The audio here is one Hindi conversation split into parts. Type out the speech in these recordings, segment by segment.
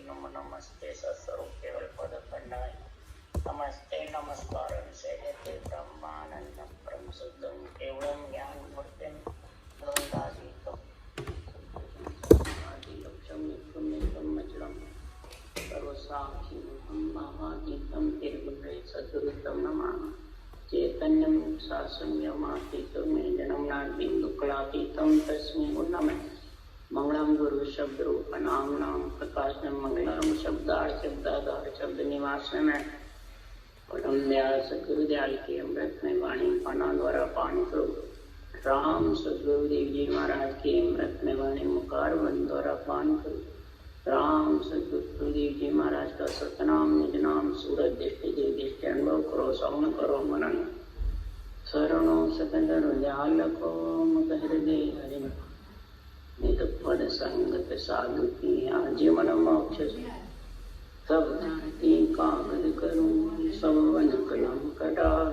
नमो नमस्ते सत्स्वरूप केवल पद खंडाय नमस्ते नमस्कारं सेयते ब्रह्मानंदं ब्रह्म शुद्धं केवलं ज्ञानमूर्तिं द्वंद्वातीतं आदिलक्ष्यं नित्यं नित्यमचलं सर्वसाक्षिणं महातीतं तिरुगुणे सद्गुरुतं नमामि चैतन्यं शासनयमातीतं निजनं नादबिन्दुकलातीतं तस्मै नमः मंगलम गुरु शब्द रूप नाम नाम प्रकाशनम मंगलम शब्दार शब्दाधार शब्द निवास में परम दयाल सदगुरु दयाल के अमृत में वाणी पाना द्वारा पान करो। राम सदगुरु देव जी महाराज के अमृत में वाणी मुखार वन द्वारा पान करो। राम सदगुरु देव जी महाराज का सतनाम निज नाम सूरज दृष्टि देव दृष्टि अनुभव करो श्रवण करो मनन शरणों सतंदर दयाल को मुख हृदय हरि नित पद संगत साधु की जीवन मोक्ष सब धरती कागज करूं सब वन कलम कटार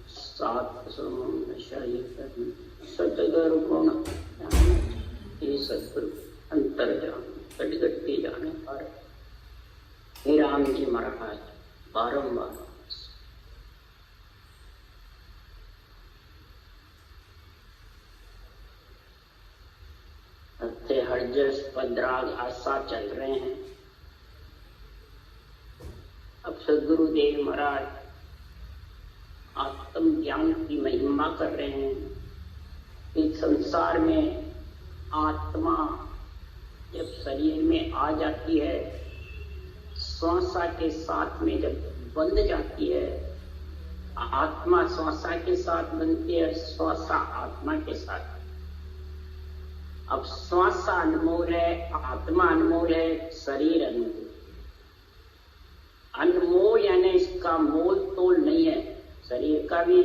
सात समुद्र शरीर सतगुरु गुण ये सतगुरु अंतर जान कटगट्टी जाने पर हे राम जी महाराज बारंबार हरजस पदराग आशा चल रहे हैं। अब सदगुरु देव महाराज आत्म ज्ञान की महिमा कर रहे हैं। इस संसार में आत्मा जब शरीर में आ जाती है, श्वासा के साथ में जब बंध जाती है, आत्मा श्वासा के साथ बनती है, श्वासा आत्मा के साथ। अब श्वास अनमोल है, आत्मा अनमोल है, शरीर अनमोल। अनमोल यानी इसका मोल तोल नहीं है, शरीर का भी,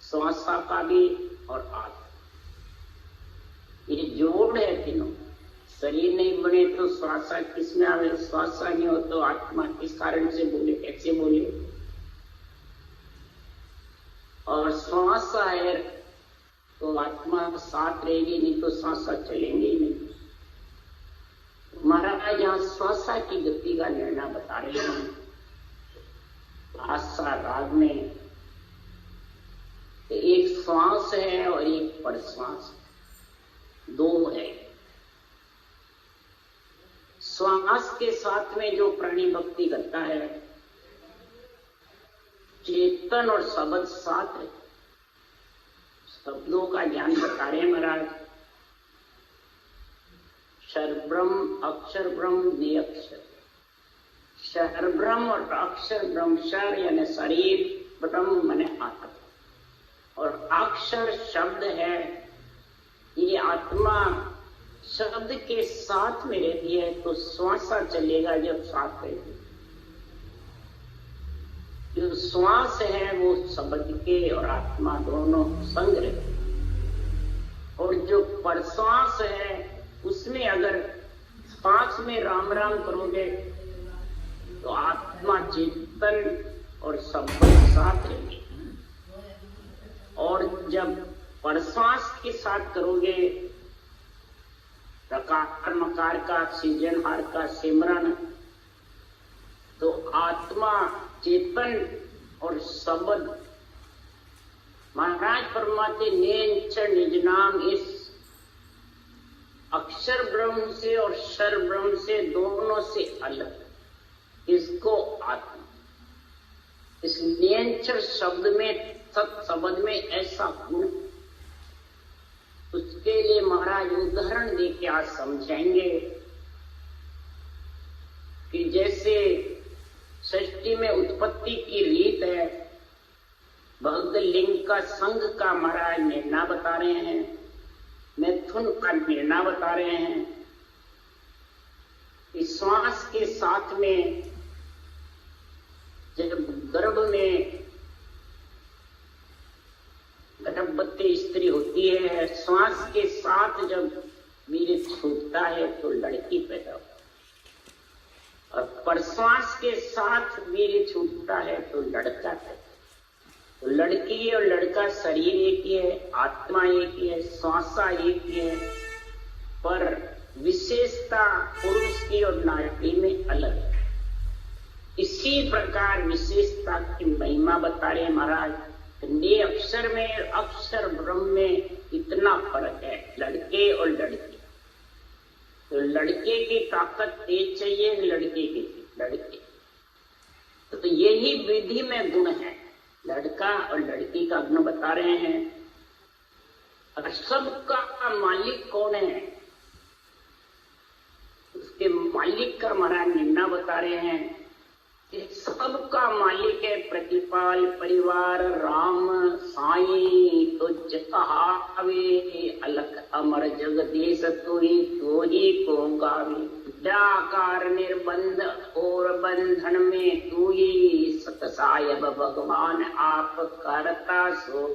श्वास का भी और आत्मा। ये जोड़ है तीनों। शरीर नहीं बने तो श्वास किसमें आवे? श्वास नहीं हो तो आत्मा किस कारण से बोले, कैसे बोले? और श्वास है तो आत्मा साथ रहेगी, नहीं तो सांसा चलेंगे ही नहीं। महाराज यहाँ श्वासा की गति का निर्णय बता रहे हैं। आशा राग में एक श्वास है और एक प्रश्वास, दो है। श्वास के साथ में जो प्राणी भक्ति करता है, चेतन और शब्द साथ है। शब्दों का ज्ञान बता रहे हैं महाराज। क्षर ब्रह्म, अक्षर ब्रह्म, निरक्षर। क्षर ब्रह्म और अक्षर ब्रह्म, क्षर यानी शरीर, ब्रह्म माने आत्मा, और अक्षर शब्द है। ये आत्मा शब्द के साथ में रहती है तो श्वासा चलेगा जब साथ रहेगी। जो श्वास है वो शब्द के और आत्मा दोनों संग रहते। और जो प्रश्वास है उसमें अगर सांस में राम राम करोगे तो आत्मा चेतन और शब्द साथ रहेंगे। और जब प्रश्वास के साथ करोगे प्रकार मकार का, सृजनहार का सिमरन, तो आत्मा चेतन और शब्द। महाराज फरमाते नेंचर निज नाम, इस अक्षर ब्रह्म से और क्षर ब्रह्म से दोनों से अलग इसको आत्मा। इस नेंचर शब्द में, सत शब्द में ऐसा गुण, उसके लिए महाराज उदाहरण दे के आज समझाएंगे कि जैसे सृष्टि में उत्पत्ति की रीत है, भक्त लिंग का संघ का महाराज निर्णय बता रहे हैं, मैथुन का निर्णय बता रहे हैं। इस श्वास के साथ में जब गर्भ में गर्भवती स्त्री होती है, श्वास के साथ जब वीर्य छूटता है तो लड़की पैदा होती है, और प्रश्वास के साथ वीर्य छूटता है तो लड़का है। तो लड़की और लड़का शरीर एक ही है, आत्मा एक ही है, श्वासा एक ही है, पर विशेषता पुरुष की और नारी में अलग है। इसी प्रकार विशेषता की महिमा बता रहे महाराज। ने अक्षर में अक्षर ब्रह्म में इतना फर्क है, लड़के और लड़की। तो लड़के की ताकत तेज चाहिए, लड़के की लड़के। तो यही विधि में गुण है, लड़का और लड़की का गुण बता रहे हैं। और सबका मालिक कौन है, उसके मालिक का महाराज निम्ना बता रहे हैं। सबका मालिक है प्रतिपाल परिवार राम साई। तो जहावे अलख अमर जगदीश तो ही को गावे। डाकार निर्बंध और बंधन में तू ही सतसायब भगवान आप करता सो।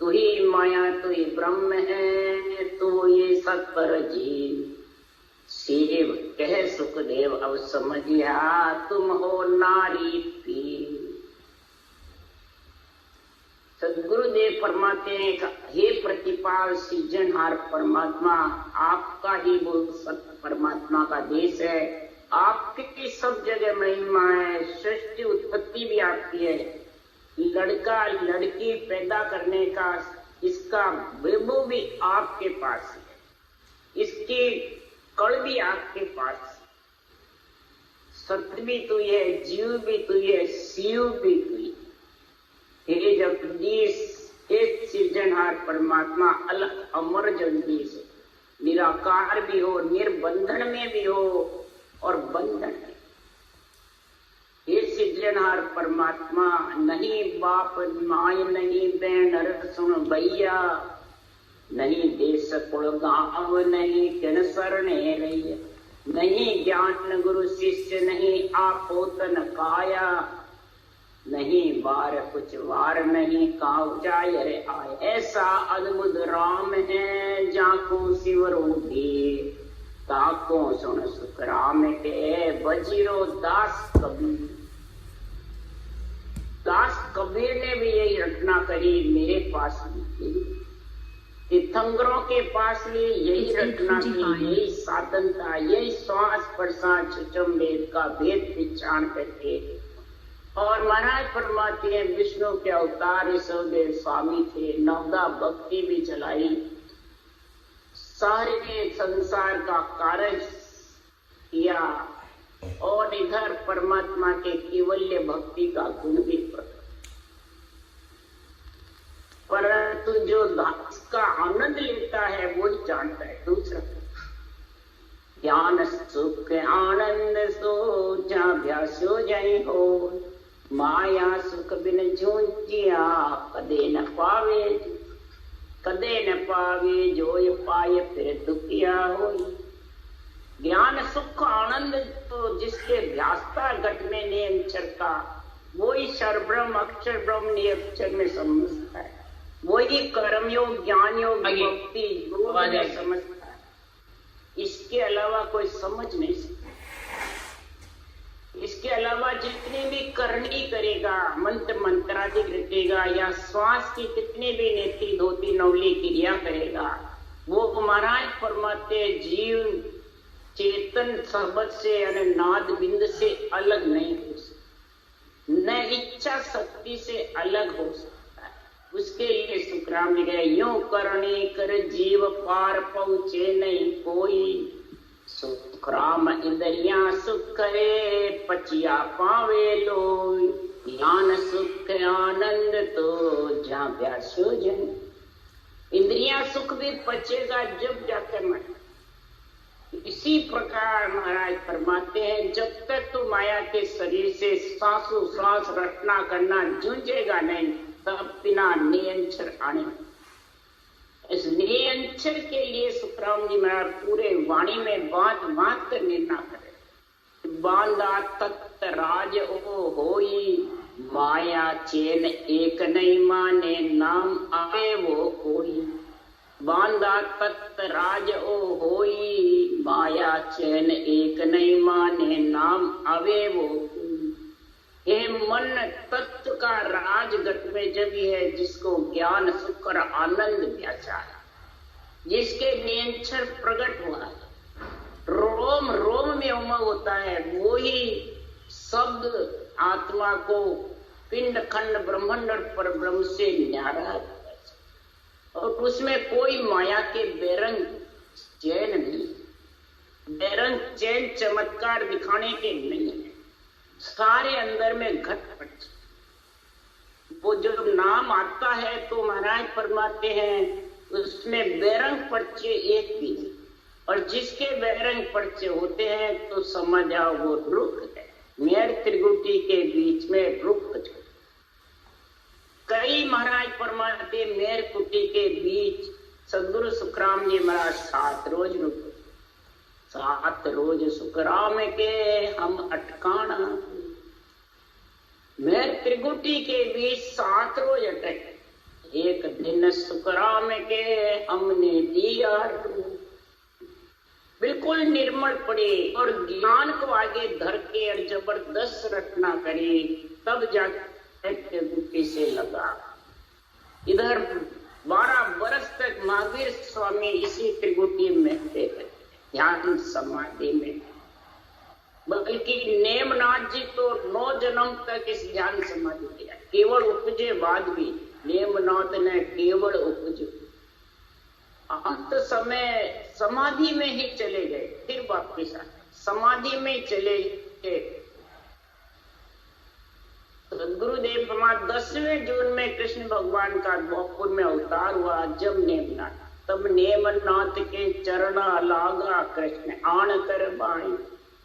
तू ही माया तू ही ब्रह्म है, तू ये सत्पर जीव। शिव कह सुखदेव अब समझिया, तुम हो नारी पीर। सदगुरुदेव फरमाते हैं, हे प्रतिपाल सृजनहार परमात्मा, आपका ही वो सत्य परमात्मा का देश है। आपकी सब जगह महिमा है, सृष्टि उत्पत्ति भी आपकी है। लड़का लड़की पैदा करने का इसका वैभव भी आपके पास है, इसकी कल भी आपके पास। सत्य भी तू है, जीव भी तू है, शिव भी तू है। हे जगदीश, हे सृजनहार परमात्मा, अलख अमर जगदीश, निराकार भी हो, निर्बंधन में भी हो और बंधन में। हे सृजनहार परमात्मा, नहीं बाप माय नहीं बहन सुन भैया, नहीं देश कुल गांव नहीं किन सरणे रही। नहीं ज्ञान गुरु शिष्य नहीं आपोतन काया। नहीं बार कुछ वार नहीं काव जाय रे आए। ऐसा अद्भुत राम है जाको शिवरो दे। ताको सुन सुख राम के बजीरो दास कबीर। दास कबीर ने भी यही रचना करी, मेरे पास भी तीर्थंकरों के पास भी यही रचना की, यही साधन था, यही श्वास प्रश्वास छुचम वेद का भेद पहचान करके। और महाराज फरमाते हैं, विष्णु के अवतार ऋषभदेव स्वामी थे, नवदा भक्ति भी चलाई, सारे संसार का कार्य किया और इधर परमात्मा के केवल्य भक्ति का गुण भी प्रकट। परंतु जो दास का आनंद लेता है वो ही जानता है। दूसरा ज्ञान सुख आनंद सो जाभ्यासो जय हो। माया सुख बिन जूझिया कदे न पावे। कदे न पावे जो ये पाए फिर दुखिया हो। ज्ञान सुख आनंद तो जिसके व्यासता घट में नियंचर का, वही सर्वब्रह्म अक्षर ब्रह्म नियंचर में समझता है। वही कर्मयोग ज्ञान योग भक्ति योग में समझता है। इसके अलावा कोई समझ नहीं सकता। इसके अलावा जितनी भी करनी करेगा, मंत्र मंत्रादि रटेगा या श्वास की कितनी भी नेति धोती नवली क्रिया करेगा, वो महाराज फरमाते जीव चेतन शब्द से यानी नाद बिंद से अलग नहीं हो सकता, न इच्छा शक्ति से अलग हो सकता। उसके लिए सुखराम ने कहा, यूं करने कर जीव पार पहुंचे नहीं कोई। सुखराम इंद्रिया सुख करे पचिया पावे लोई। ज्ञान सुख आनंद तो जाभ्यासो जन। इंद्रिया सुख भी पचेगा जब जाकर मन। इसी प्रकार महाराज फरमाते हैं, जब तक तू माया के शरीर से सांसों सांस रटना करना जूझेगा नहीं, तब बिना नियंचर आने। इस नियंचर के लिए सुखराम जी महाराज पूरे वाणी में बात बात कर निर्णय करे। बांधा तत्त राज ओ होई। माया चैन एक नहीं माने, नाम आए वो कोई। बांधा तत्त राज ओ होई। माया चैन एक नहीं माने, नाम आवे वो कोई। ये मन तत्व का राज घट में जब है, जिसको ज्ञान सुख और आनंद व्याचा है, जिसके नियंत्रण प्रकट हुआ है, रोम रोम में उमंग होता है, वो ही शब्द आत्मा को पिंड खंड ब्रह्मांड और पर ब्रह्म से न्यारा है। और उसमें कोई माया के बेरंग चैन नहीं, बेरंग चैन चमत्कार दिखाने के नहीं है, सारे अंदर में घटपट। वो जब नाम आता है तो महाराज फरमाते हैं उसमें बेरंग पर्चे एक भी नहीं, और जिसके बेरंग पर्चे होते हैं तो समझ आओ वो रुक है, मेर त्रिगुटी के बीच में रुक। कई महाराज फरमाते मेर कुटी के बीच सदगुरु सुखराम जी महाराज 7 रोज रुके, 7 रोज सुखराम के हम अटकाना, मेर त्रिगुटी के बीच 7 रोज अटके, एक दिन सुखराम के हमने दिया। बिल्कुल निर्मल पड़े और ज्ञान को आगे धर के और जबरदस्त रखना करे, तब जाकर त्रिगुटी से लगा। इधर 12 वर्ष तक महावीर स्वामी इसी त्रिगुटी में थे, ध्यान समाधि में। बल्कि नेमनाथ जी तो 9 जन्म तक इस ध्यान समाधि किया, केवल उपजे बाद भी नेमनाथ ने केवल उपज, अंत समय समाधि में ही चले गए, फिर वापिस आए समाधि में चले गए। गुरुदेव प्रमाद 10वें जून में कृष्ण भगवान का द्वापर में अवतार हुआ, जब नेमनाथ, तब नेमनाथ के चरणा लागा कृष्ण आण कर बाणी,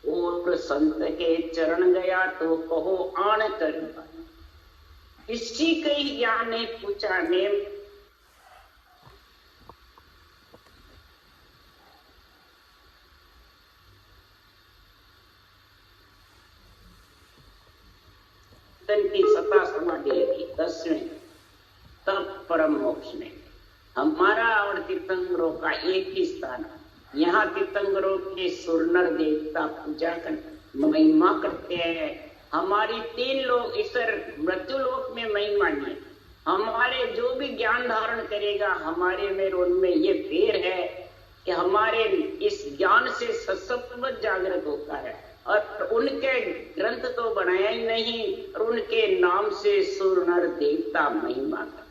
और संत के चरण गया तो कहो आण कर बाणी। इसी कई ज्ञान ने पूछा नेम की सता समाधि लगी 10वें, तब परम मोक्ष में। हमारा और तीर्थंकरों का एक ही स्थान, यहाँ तीर्थंकरों के सुरनर देवता पूजा कर महिमा करते हैं। हमारी 3 लोग ईश्वर मृत्यु लोक में महिमा नहीं, हमारे जो भी ज्ञान धारण करेगा हमारे में उनमें ये फेर है कि हमारे इस ज्ञान से सत्संग जागृत होता है, और उनके ग्रंथ तो बनाया ही नहीं, और उनके नाम से सुर नर देवता महिमा कर।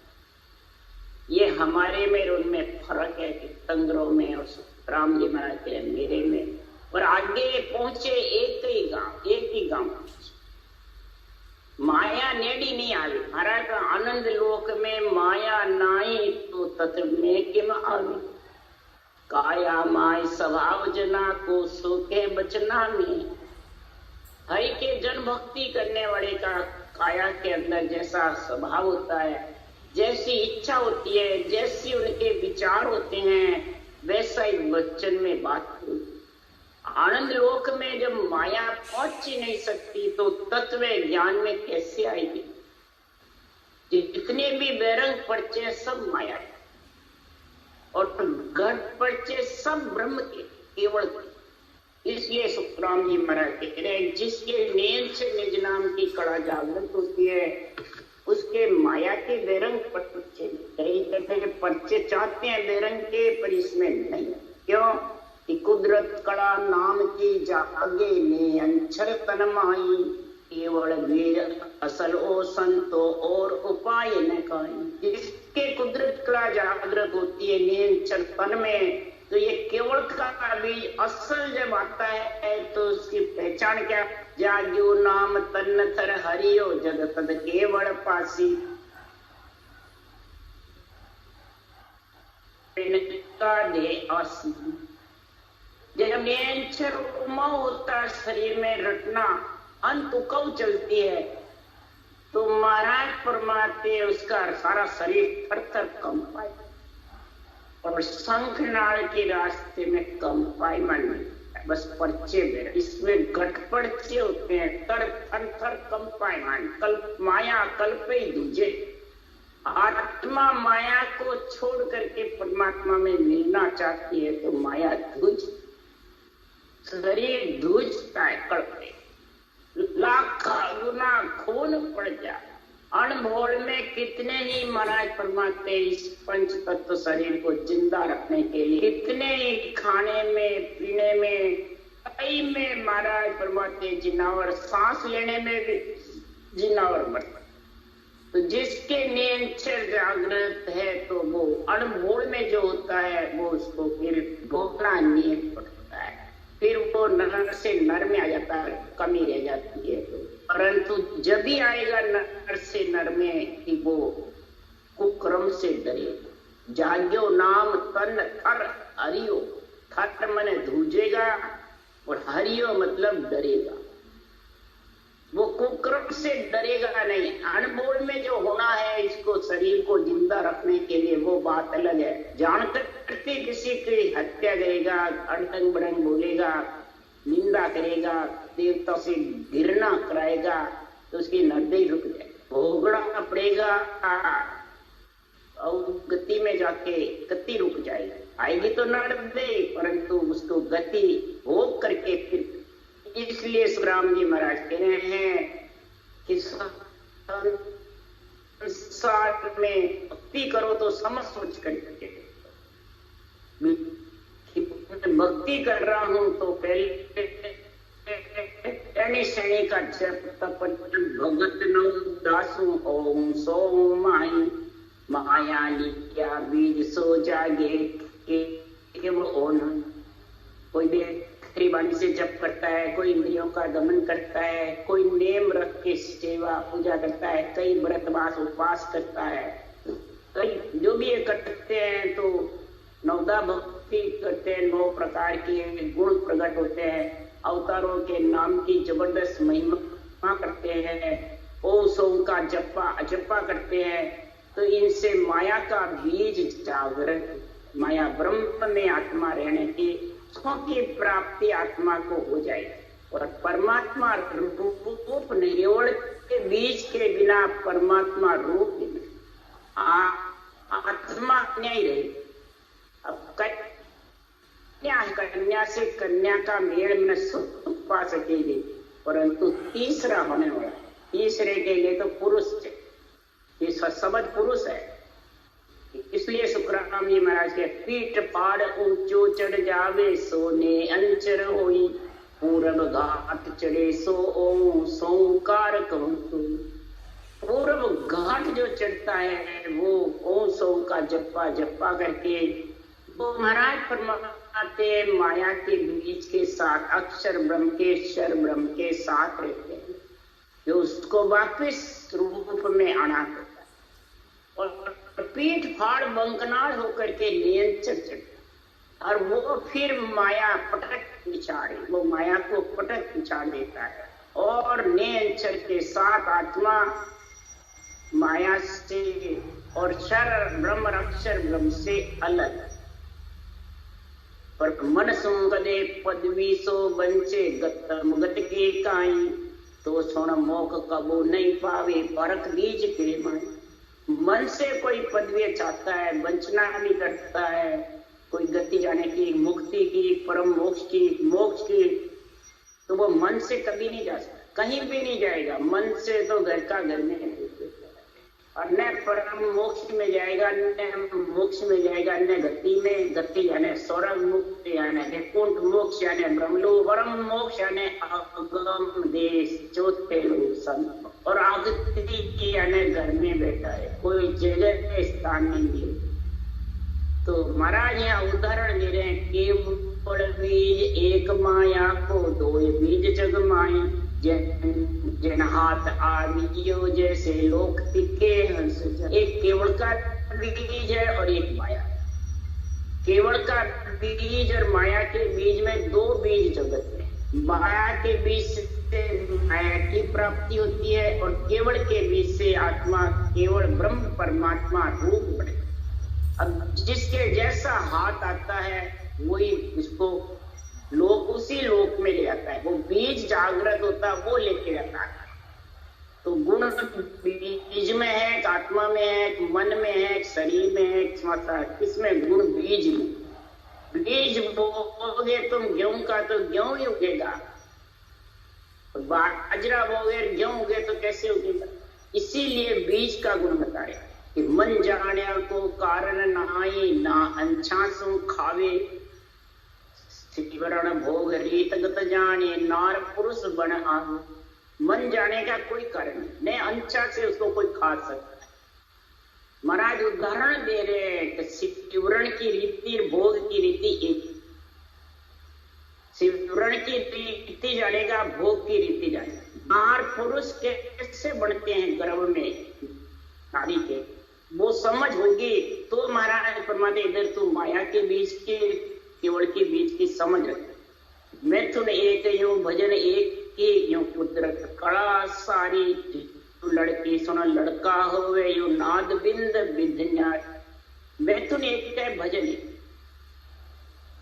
ये हमारे में उनमें फर्क है, तीर्थंकरों में और राम जी महाराज के मेरे में। और आगे पहुंचे एक ही गांव माया नेड़ी नहीं आई। महाराज का आनंद लोक में माया नाई तो तत्व में किम आवी, काया माय स्वभाव जना को सोखे बचना में। हरि के जन भक्ति करने वाले का काया के अंदर जैसा स्वभाव होता है, जैसी इच्छा होती है, जैसी उनके विचार होते हैं, वैसा ही वचन में बात होती। आनंद लोक में जब माया पहुंच ही नहीं सकती तो तत्व ज्ञान में कैसे आएगी? जितने भी बेरंग पर्चे सब माया है, और घट पर्चे सब ब्रह्म के केवल। इसलिए सुखराम जी महाराज कह रहे हैं, जिसके नेम से निज नाम की कड़ा जागृत होती है उसके माया के बेरंग पर्चे, कई तरह पर्चे चाहते हैं बेरंग के, पर इसमें नहीं। क्यों कि कुदरत कड़ा नाम की जागे ने अंचर तन माई, केवल वीर असल ओ संतो और उपाय न काई। जिसके कुदरत कड़ा जागृत होती है नेंचर तन में, तो ये केवल का बीज असल जब आता है तो उसकी पहचान क्या? जाग्यो नाम तन थर हरियो जग तद केवल पासी। दे आसी जब नेंचर उमा होता शरीर में रटना अंत कब चलती है, तो महाराज फरमाते उसका सारा शरीर थर थर कंपाए, और शंखनाल के रास्ते में कंपाइमन बस पर्चे में, इसमें घटपर्चे होते हैं, तर थर थर कंपाइमन। कल्प माया कल्पे दूजे, आत्मा माया को छोड़ करके परमात्मा में मिलना चाहती है तो माया ध्वज, शरीर ध्वजता है, कड़पे, लाख गुना खून पड़ जाए, अणमोल में कितने ही महाराज परमात्मा इस पंच तत्व शरीर को जिंदा रखने के लिए कितने ही खाने में पीने में कई में महाराज परमात्मा जिनावर, सांस लेने में भी जिनावर मरता। तो जिसके नियंत्रण जागृत है तो वो अणमोल में जो होता है वो उसको फिर भोगना नियम पड़ता है, फिर वो नर से नर में आ जाता है, कमी रह जाती है। तो परंतु जब भी आएगा नर से नर में कि वो कुक्रम से डरेगा। जाग्यो नाम तन थर हरियो, थर मने धूजेगा और हरियो मतलब डरेगा। वो कुक्रम से डरेगा नहीं। अणमोल में जो होना है इसको शरीर को जिंदा रखने के लिए वो बात अलग है। जानकर किसी की हत्या करेगा, अड़ंग बड़ंग बोलेगा, निंदा करेगा, देवता से घृणा कराएगा तो उसकी नर्दई रुक जाए, भोगना पड़ेगा और गति में जाके गति रुक जाएगी। आएगी तो नर्दई परंतु उसको गति भोग करके फिर। इसलिए सुखराम जी महाराज कह रहे हैं कि संसार में भक्ति करो तो समझ सोच करके। भक्ति कर रहा हूं तो पहले शनि का जप तप भगत नो दासु ओम सो माई माया लिया बीज सो जागे के वो ओन। कोई वाणी से जप करता है, कोई इंद्रियों का दमन करता है, कोई नेम रख के सेवा पूजा करता है, कई व्रतवास उपवास करता है, कई जो भी ये करते हैं तो नवदा भक्ति करते हैं। 9 प्रकार के गुण प्रकट होते हैं, अवतारों के नाम की जबरदस्त महिमा करते हैं, ओम सोम का जपा करते हैं। तो इनसे माया का बीज जागृत, माया ब्रह्म में आत्मा रहने की की प्राप्ति आत्मा को हो जाएगी। और परमात्मा रूप निरोड़ के बीज के बिना परमात्मा रूप आत्मा नहीं रहेगी। अब कन्या से कन्या का मेल में सुख पा सकेगी, परंतु तीसरा होने वाला, तीसरे के लिए तो पुरुष ये सबद पुरुष है। इसलिए सुखराम जी महाराज के पीठ फाड़ ऊंचो चढ़ जावे सोने अंचर होई, पूरब घाट चढ़े सो ओम सोमकार कहूं। पूरब घाट जो चढ़ता है वो ओम सोम का जप्पा करके वो महाराज परमात्मा माया के बीज के साथ अक्षर ब्रह्म के क्षर ब्रह्म के साथ रहते हैं, जो उसको वापिस रूप में आना करता है। और पीठ फाड़ बंकनाल होकर के नियंत्रण चढ़ता और वो फिर माया पटक निछाड़े, वो माया को पटक निछाड़ देता है और नियंत्रण के साथ आत्मा माया से और क्षर ब्रह्म अक्षर ब्रह्म से अलग। पर मन सुंगदे पदवी सो बंचे गतम गत के काई, तो सोन मोख कबू नहीं पावे परख बीज के माई। मन से कोई पदवी चाहता है, वंचना भी करता है, कोई गति जाने की, मुक्ति की, परम मोक्ष की, तो वो मन से कभी नहीं जा सकता, कहीं भी नहीं जाएगा। मन से तो घर का घर में और न परम मोक्ष में जाएगा, न मोक्ष में जाएगा, न गति में। गति यानी स्वर्ग मुक्ति यानी वैकुंठ मोक्ष यानी ब्रह्मलोक, परम मोक्ष यानी अगम देश चौथे संत, और आगति यानी घर में बैठा है, कोई जगह स्थान नहीं है। तो महाराज यहाँ उदाहरण दे रहे हैं, केवल बीज एक माया को दो बीज जग माए, जन हाथ आदियो जैसे लोक तिके हंस। एक केवल का बीज है और एक माया। केवल का बीज और माया के बीज में 2 बीज जगत में। माया के बीज से माया की प्राप्ति होती है और केवल के बीज से आत्मा केवल ब्रह्म परमात्मा रूप बढ़े। अब जिसके जैसा हाथ आता है वही उसको लोक, उसी लोक में ले आता है। वो बीज जागृत होता है वो लेके आता है। तो गुण बीज में है, एक आत्मा में है, एक मन में है, एक शरीर में है, एक किसमें? गुण बीज में। बीज बोओगे तुम गेहूं का तो गेहूं ही उगेगा, बाजरा बोगे गेहूं उगे तो कैसे उगेगा? इसीलिए बीज का गुण बता रहे कि मन जाने को कारण नाई ना अंछा सु खावे, सिवरण भोग रीत गत जाने नार पुरुष बन आव। मन जाने का कोई कारण नहीं, अंछा से उसको कोई खा सकता है। महाराज उदाहरण दे रहे हैं कि सिवरण की रीति भोग की रीति एक, सिवरण की रीति जानेगा, भोग की रीति जानेगा। नार पुरुष कैसे बनते हैं गर्भ में नारी के, वो समझ होगी तो महाराज परमात्मा इधर तू माया के बीच की केवल के बीच की समझ रख। मैथुन एक यूं भजन एक की यूं कुदरत कड़ा सारी, लड़की सुन लड़का होवे यूं नाद बिंद विधन्यार। मैथुन एक है भजन एक,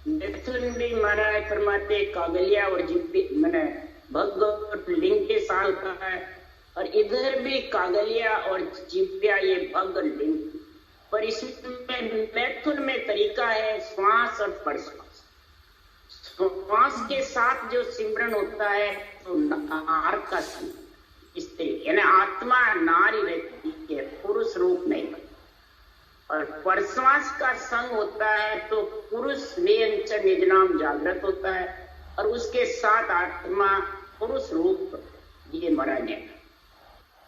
मैथुन भी महाराज परमात्मा कागलिया और जिब्बी मैंने भग लिंग के साथ होता है, और इधर भी कागलिया और जिब्बिया ये भग लिंग। पर इसमें मैथुन में तरीका है श्वास और परश्वास। श्वास के साथ जो सिमरन होता है तो नार का स्त्री यानी आत्मा नारी रहती है, पुरुष रूप नहीं बनता। और परश्वास का संग होता है तो पुरुष नियंच निज नाम जागृत होता है, और उसके साथ आत्मा पुरुष रूप ये महाराज है।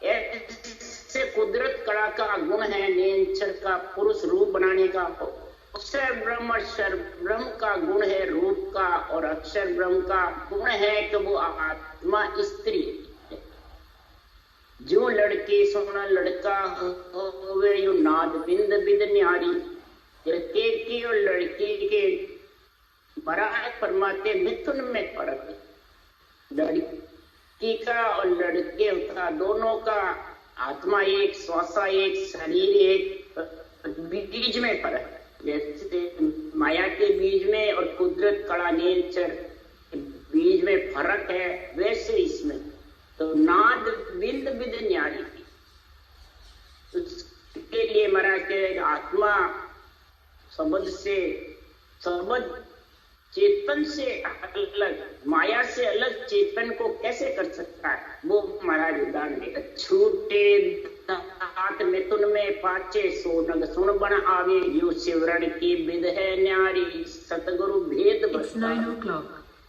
ऐसे कुदरत कला का गुण है नियंचर का पुरुष रूप बनाने का। अक्षर ब्रह्म का गुण है रूप का, और अक्षर ब्रह्म का गुण है कि वो आत्मा स्त्री है। जो लड़की सोना लड़का होवे यू नाद बिंद बिद न्यारी। लड़के की और लड़की के महाराज परमात्मा मिथुन में फर्क है। लड़की का और लड़के का दोनों का आत्मा एक, श्वासा एक, शरीर एक, बीज में फर्क है। जैसे माया के बीज में और कुदरत कड़ा नेचर बीज में फर्क है, वैसे इसमें तो नाद बिंद बिद न्यारी। उसके लिए महाराज के आत्मा शब्द से, शब्द चेतन से अलग, माया से अलग चेतन को कैसे कर सकता है, वो महाराज उदाहरण देगा। छूटे हाथ मिथुन में पाचे सोनग सुन बन आवे, यू शिवरण की विद है न्यारी सतगुरु भेद बता।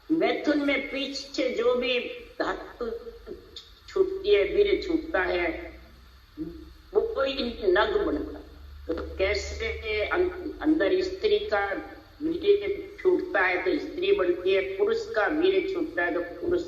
मिथुन में पीछे जो भी धातु छूटती है, वीर छूटता है, वो कोई नग बनता। तो कैसे अंदर स्त्री का वीर छूटता है तो स्त्री बनती है, पुरुष का वीर छूटता है तो पुरुष।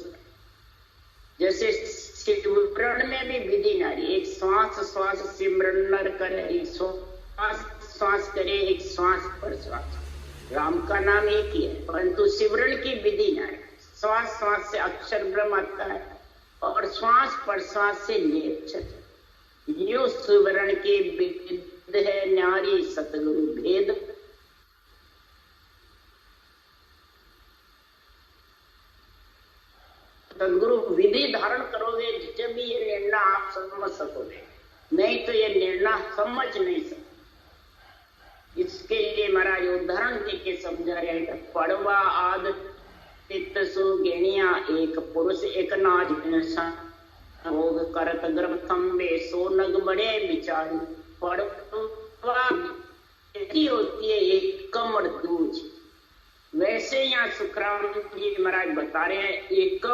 जैसे सिमरन में भी विधि नारी, एक श्वास श्वास सिमरन नर करे, एक श्वास श्वास करे, एक श्वास पर श्वास। राम का नाम एक ही है, परंतु सिमरन की विधि नारी। श्वास श्वास से अक्षर ब्रह्म आता है, और श्वास पर श्वास से नियक्षर। यो सिमरन की विध है न्यारी सतगुरु भेद। सदगुरु विधि धारण करोगे जब भी ये निर्णय आप समझ सकोगे, नहीं तो ये निर्णय समझ नहीं सकते। इसके लिए महाराज उदाहरण देके समझा रहे हैं। पड़वा आद तित सुगेणिया, एक पुरुष एक नाज भोग करत गर्भ थम्बे, सोनग बड़े विचार। पड़वा होती है एक कमर दूज, वैसे यहाँ सुखराम जी महाराज बता रहे हैं एक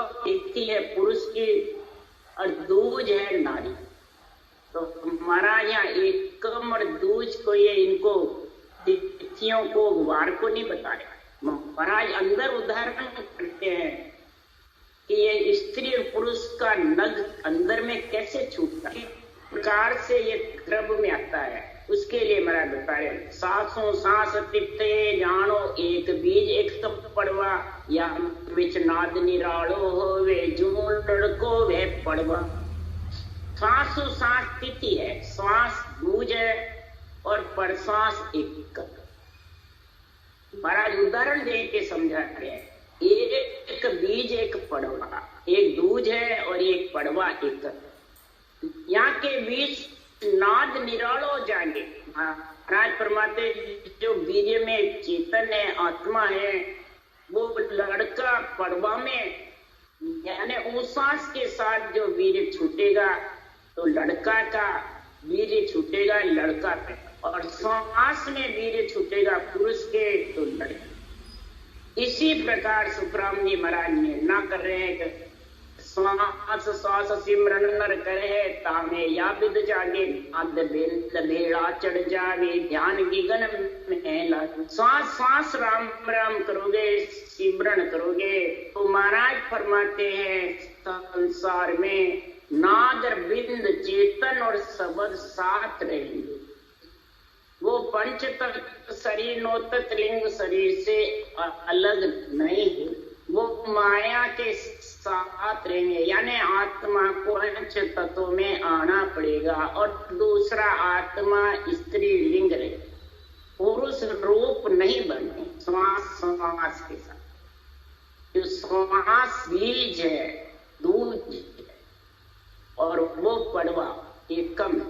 ही है पुरुष की और दूज है नारी। तो महाराज यहाँ एकम और दूज को ये इनको तिथियों को वार को नहीं बता रहे। महाराज अंदर उदाहरण करते हैं कि ये स्त्री और पुरुष का नग अंदर में कैसे छूटता है, प्रकार से ये गर्भ में आता है। उसके लिए महाराज बता रहे सासों सांस तित्ते जानो, एक बीज एक तप पड़वा, या विच नाद निरालो होवे जूं लड़को वे पड़वा। सांसों सांस तिथि है, श्वास दूज है और परश्वास एक। महाराज उदाहरण दे के समझा रहे हैं, एक बीज एक पड़वा, एक दूज है और एक पड़वा एक। यहाँ के बीज नाद निराल हो जाएंगे। महाराज परमात्मा जो वीर्य में चेतन है, आत्मा है, वो लड़का पड़वा में यानी उस सांस के साथ जो वीर्य छूटेगा तो लड़का का वीर्य छूटेगा लड़का पे, और श्वास में वीर्य छूटेगा पुरुष के तो लड़की। इसी प्रकार सुखराम जी महाराज ने ना कर रहे हैं कि श्वास श्वास सिमरन नर करे तामे या विद जागे नाद बेड़ा चढ़ जावे ध्यान की गन में लागे। श्वास श्वास राम राम करोगे, सिमरन करोगे तो महाराज फरमाते हैं संसार में नाद बिंद चेतन और शब्द साथ रहेंगे। वो पंच तत्व शरीर नौ तत्व लिंग शरीर से अलग नहीं है, वो माया के साथ रहेंगे। यानी आत्मा को पंच तत्वों में आना पड़ेगा और दूसरा आत्मा स्त्री लिंग रहे, पुरुष रूप नहीं बने श्वास श्वास के साथ। जो श्वास बीज है, दूध है, और वो पड़वा एकम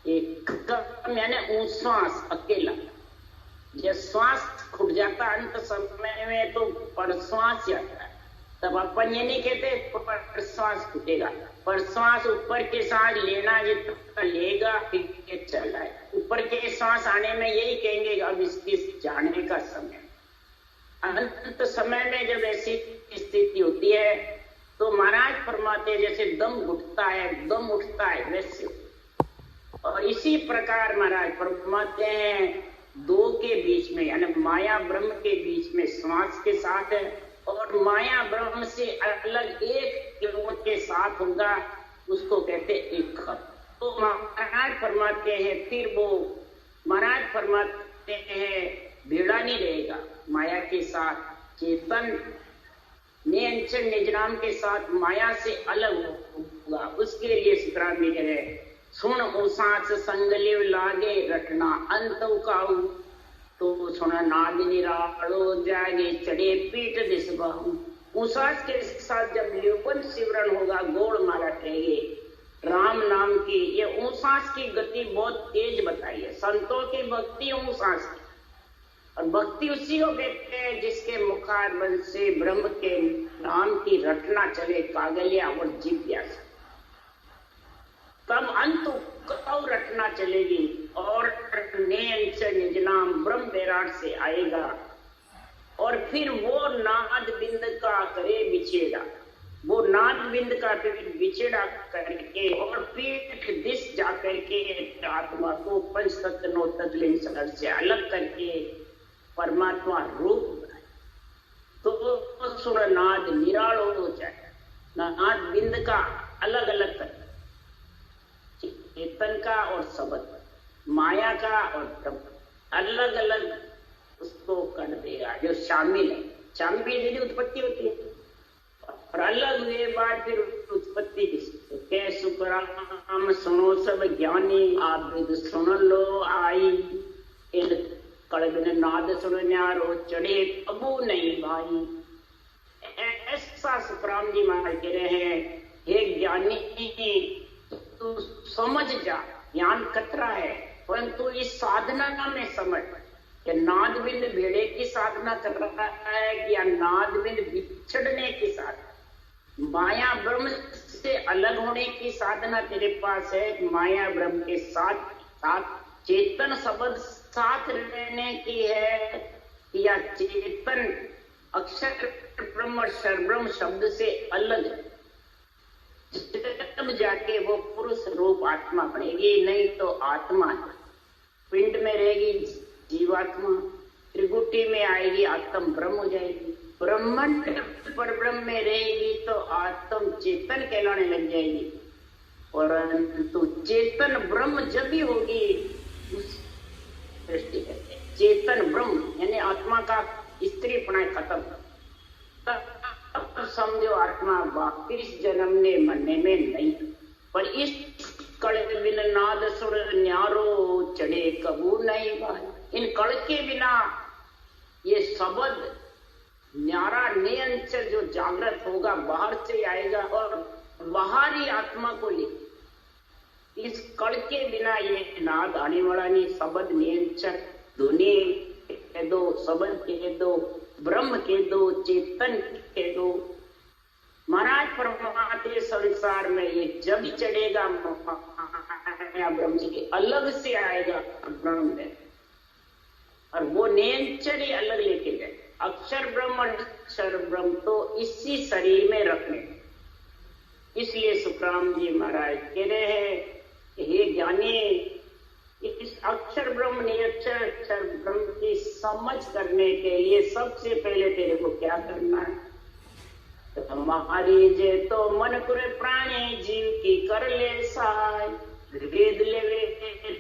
यानी श्वास अकेला। जब श्वास खुट जाता अंत समय में तो परश्वास जाता है, तब अपन ये नहीं कहते परश्वास खुटेगा, परश्वास ऊपर के सांस लेना जितना लेगा फिर चल रहा है। ऊपर के सांस आने में यही कहेंगे अब इसके जाने का समय। अंत समय में जब ऐसी स्थिति होती है तो महाराज फरमाते जैसे दम घुटता है दम उठता है वैसे। और इसी प्रकार महाराज फरमाते हैं दो के बीच में यानी माया ब्रह्म के बीच में श्वास के साथ है, और माया ब्रह्म से अलग एक के साथ होगा, उसको कहते एक खत। तो महाराज फरमाते हैं फिर वो महाराज फरमाते हैं भेड़ा नहीं रहेगा माया के साथ, चेतन नियंत्रण निजनाम के साथ माया से अलग होगा। उसके लिए सुखराम जी कह रहे सुन उसास संगलिव लागे रटना अंत उकाऊ, तो सुना नाद निराड़ो जागे चढ़े पीठ दिस बाहू। उसास के साथ जब लिवबंद सिमरन होगा गोड़ माला रहेगी राम नाम की। ये उसास की गति बहुत तेज बताई है, संतों की भक्ति उसास की। और भक्ति उसी को कहते हैं जिसके मुखारबंद से ब्रह्म के नाम की रटना चले कागलिया और जिज्ञासा, तब अंत कब रटना चलेगी और निजनाम ब्रह्म विराट से आएगा। और फिर वो नाद बिंद का करे बिछेड़ा, वो नाद बिंद का फिर बिछेड़ा करके और पीठ दिश जाकर के आत्मा को पंच तत्व नौ तत्व लिंग शरीर से अलग करके परमात्मा रूप बनाए। तो सुर नाद निरालो हो जाए, नाद बिंद का अलग अलग कर, चेतन का और शब्द, माया का और ब्रह्म अलग अलग उसको कर देगा। जो शामिल है, शामिल उत्पत्ति होती है और अलग हुए बाद फिर उत्पत्ति किसी कै सुखराम सुनो सब ज्ञानी आप विद सुन लो आई। इन कड़बिन नाद सुन न्यारो चढ़े अबू नहीं भाई। ऐसा सुखराम जी महाराज कह रहे हैं हे ज्ञानी तू समझ जा, ज्ञान कतरा है परंतु इस साधना में समझ कि नाद बिंद भेड़े की साधना कर रहा है या नाद बिंद बिछड़ने की साधना, माया ब्रह्म से अलग होने की साधना तेरे पास है, माया ब्रह्म के साथ साथ चेतन शब्द साथ रहने की है, या चेतन अक्षर ब्रह्म और सर्वब्रह्म शब्द से अलग है। तब जाके वो पुरुष रूप आत्मा बनेगी, नहीं तो आत्मा पिंड में रहेगी जीवात्मा, त्रिगुटी में आएगी आत्म ब्रह्म हो जाएगी, ब्रह्मांड पर ब्रह्म में रहेगी तो आत्म चेतन कहलाने लग जाएगी। परंतु चेतन ब्रह्म जब भी होगी उस दृष्टि करते चेतन ब्रह्म यानी आत्मा का स्त्रीपना खत्म, तब समझो आत्मा वापिस जन्म ने मरने में नहीं। पर इस कड़ बिन नाद सुर न्यारो चढ़े कबू नहीं भाई। इन कड़ के बिना ये शब्द न्यारा नियंचल जो जागृत होगा बाहर से आएगा और बाहरी आत्मा को ले। इस कड़ के बिना ये नाद आने वाला नहीं। शब्द नियंचल ध्वनि कह दो, शब्द कह दो, ब्रह्म कह दो, चेतन कह दो। महाराज परमात्मा माते संसार में ये जब चढ़ेगा माया ब्रह्म जी के अलग से आएगा ब्रह्म में, और वो नेचर ही अलग लेके जाए। अक्षर ब्रह्म और अक्षर ब्रह्म तो इसी शरीर में रखने, इसलिए सुखराम जी महाराज कह रहे हैं, हे ज्ञानी, इस अक्षर ब्रह्म निरक्षर अक्षर ब्रह्म की समझ करने के लिए सबसे पहले तेरे को क्या करना है? हमारी जे तो मन करे प्राणी जीव की कर ले सहाय, वेद लेवे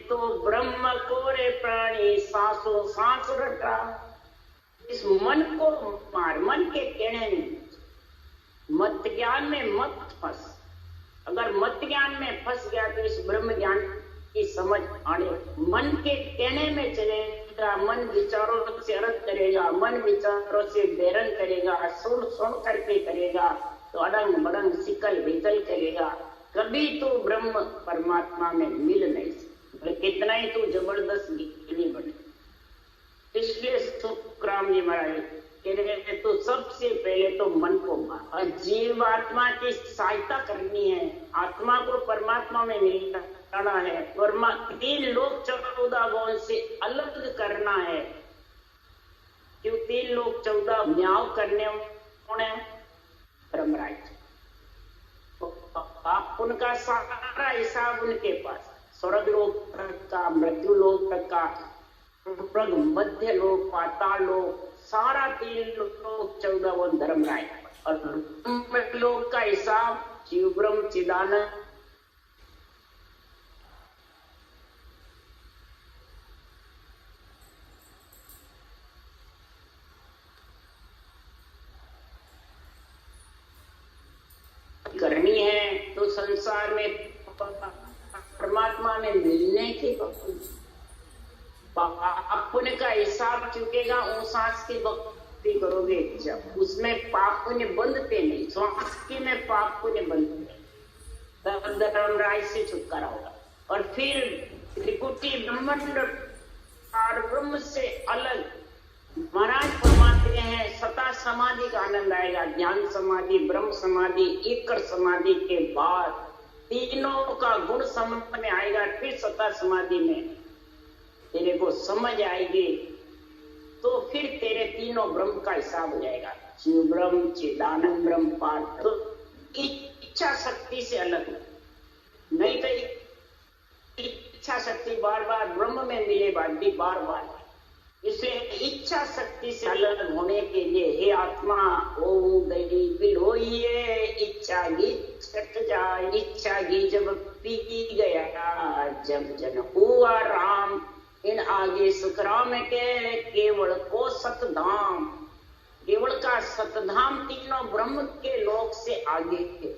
तो ब्रह्म कोरे प्राणी सांसों सांस रटा। इस मन को मार, मन के कहने में, मत ज्ञान में मत फंस। अगर मत ज्ञान में फंस गया तो इस ब्रह्म ज्ञान की समझ आने, मन के कहने में चलेगा, मन विचारों से अर्थ करेगा, मन विचारों से बेरन करेगा, सुन सुन करके करेगा तो अड़ंग बड़ंग सिकल विकल करेगा, कभी तो ब्रह्म परमात्मा में मिल नहीं सकता, कितना ही तो जबरदस्त नहीं बने। इसलिए सुखराम जी महाराज कह रहे हैं, तो सबसे पहले तो मन को मार, और जीव आत्मा की सहायता करनी है, आत्मा को परमात्मा में मिलना है, तीन लोक 14 गुण से अलग करना है। क्यों 3 लोक 14 न्याय करने कौन है? ब्रह्मराज। आप उनका सारा हिसाब उनके पास, स्वर्ग लोक तक का, मृत्यु लोक तक का, मध्य लोक, पाताल लोक, सारा 3 लोक 14 गुण धर्मराज, और लोक का हिसाब शिव ब्रह्म चिदानंद करनी है। तो संसार में परमात्मा में मिलने की पुण्य का हिसाब चुकेगा, उस सांस की भक्ति करोगे जब, उसमें पाप पुण्य बंधते नहीं, श्वास की में पाप पुण्य बंधते, तब धर्मराज से छुटकारा होगा। और फिर त्रिकुटी ब्रह्मांड और ब्रह्म से अलग महाराज फरमाते हैं, सता समाधि का आनंद आएगा। ज्ञान समाधि, ब्रह्म समाधि, ईकर समाधि के बाद तीनों का गुण समझ में आएगा। फिर सता समाधि में तेरे को समझ आएगी, तो फिर तेरे तीनों ब्रह्म का हिसाब हो जाएगा, शिव ब्रह्म, चिदानंद ब्रह्म, पार्थ। तो इच्छा शक्ति से अलग, नहीं तो इच्छा शक्ति बार बार ब्रह्म में मिले बार बार, इसलिए इच्छा शक्ति से अलग होने के लिए हे आत्मा ओम दही बिलोइए, इच्छा गी छट जाए, इच्छा गी जब पी गया, जब जन हुआ राम, इन आगे सुखराम के केवल को सतधाम, केवल का सतधाम तीनों ब्रह्म के लोक से आगे है।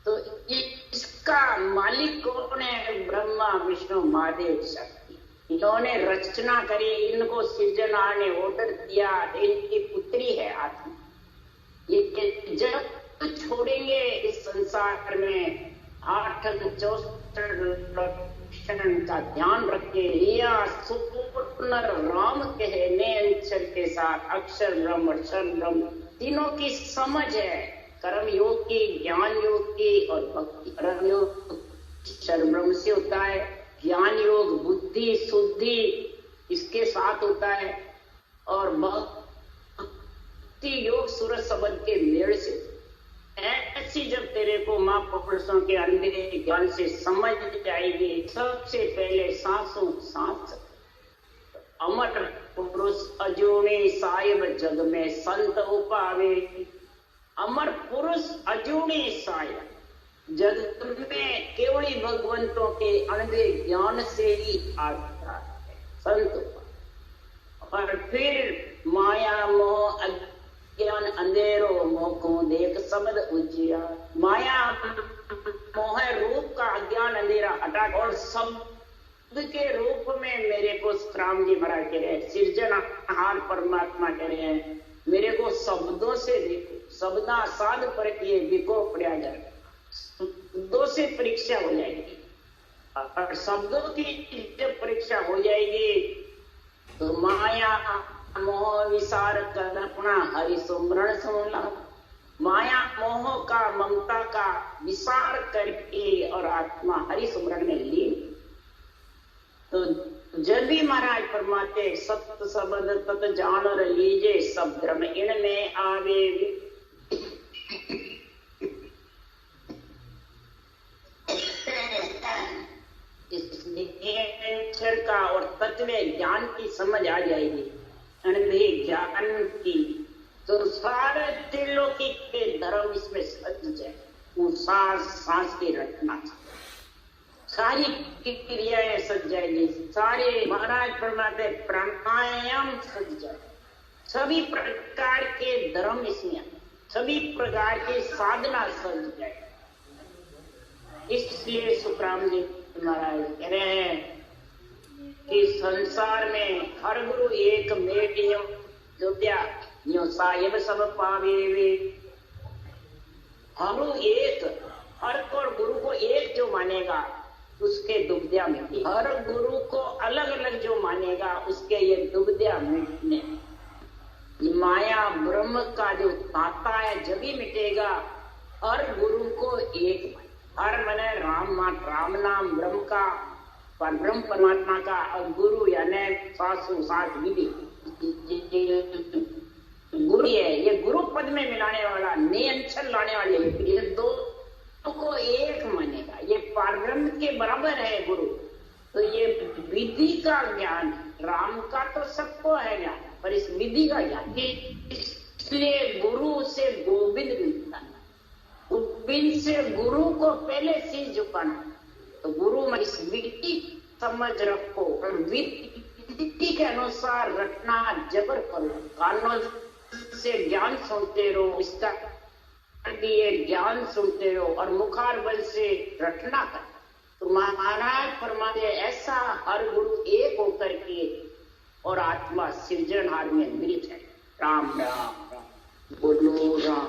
तो इसका मालिक कौन है? ब्रह्मा विष्णु महादेव शक्ति। इन्होंने रचना करी, इनको सिर्जना ने ऑर्डर दिया, इनकी पुत्री है आत्मा। ये जब छोड़ेंगे इस संसार में 864 का ध्यान रखे, या सुपूर्ण राम कहने अक्षर के साथ अक्षर ब्रह्म अक्षर ब्रह्म तीनों की समझ है, कर्म योग की, ज्ञान योग की और भक्ति। कर्म योग अक्षर ब्रह्म से होता है, ज्ञान योग बुद्धि शुद्धि इसके साथ होता है, और भक्ति योग सूरज शब्द के मेल से। ऐसी जब तेरे को माँ पुरुषों के अंधेरे ज्ञान से समझ जाएगी, सबसे पहले सांसों सांस अमर पुरुष अजूनी साहिब जग में संत उपावे। अमर पुरुष अजूनी साहिब जग में केवली भगवंतों के अनंधे ज्ञान से ही आता है संत। और फिर माया मोह अज्ञान अंधेरो मोको देख शब्द उजिया। माया मोह रूप का अज्ञान अंधेरा हटा, और शब्द के रूप में मेरे को राम जी महाराज कह रहे हैं, सृजनहार परमात्मा कह रहे हैं, मेरे को शब्दों से देखो, शब्दा साध पर किए बिको पड़ा जाए, शब्दों से परीक्षा हो जाएगी। और शब्दों की जब परीक्षा हो जाएगी तो माया मोह विसार कर अपना हरि सुमरण सुनला, माया मोह का ममता का विसार करके और आत्मा हरि सुमरन में लीन। तो जब भी महाराज फरमाते सत्य सबद तत जान लीजे सब भ्रम इनमें आवे। अक्षर का और तत्व ज्ञान की समझ आ जाएगी, अनुभव ज्ञान की, तो सारे त्रिलोकी के धर्म इसमें सच जाए। वो सांस की रचना, सारी क्रियाएं सज जाएगी, सारे महाराज फरमाते प्राणायाम सज जाए, सभी प्रकार के धर्म इसमें, सभी प्रकार की साधना सज जाए। इसलिए सुखराम जी महाराज कह रहे हैं कि संसार में हर गुरु एक मेटियम जो क्या यो साहेब सब पावे वे। हम एक, हर गुरु को एक जो मानेगा उसके दुविधा मिटे, हर गुरु को अलग अलग जो मानेगा उसके ये दुविधा मिटने। माया ब्रह्म का जो ताता है जब ही मिटेगा। हर गुरु को एक, हर मने राम नाम ब्रह्म का, पर ब्रह्म परमात्मा का, और गुरु यानी सासु सास विधि गुरु है। ये गुरु पद में मिलाने वाला, नियंत्रण लाने वाले, ये दो को एक मानेगा। ये पारब्रह्म के बराबर है गुरु। तो ये विधि का ज्ञान, राम का तो सबको है ज्ञान, पर इस विधि का ज्ञान, इसलिए गुरु से गोविंद मिलता है, गोविंद से गुरु को पहले शीश झुकाना। तो गुरु में इस विधि समझ रखो और विधि के अनुसार रटना जबर करो, कानों से ज्ञान सुनते रहो, इसका ये ज्ञान सुनते रहो और मुखार बल से रटना कर। तो महाराज फरमाते ऐसा हर गुरु एक होकर के और आत्मा सृजनहार में मिलित है। राम राम राम बोलो राम।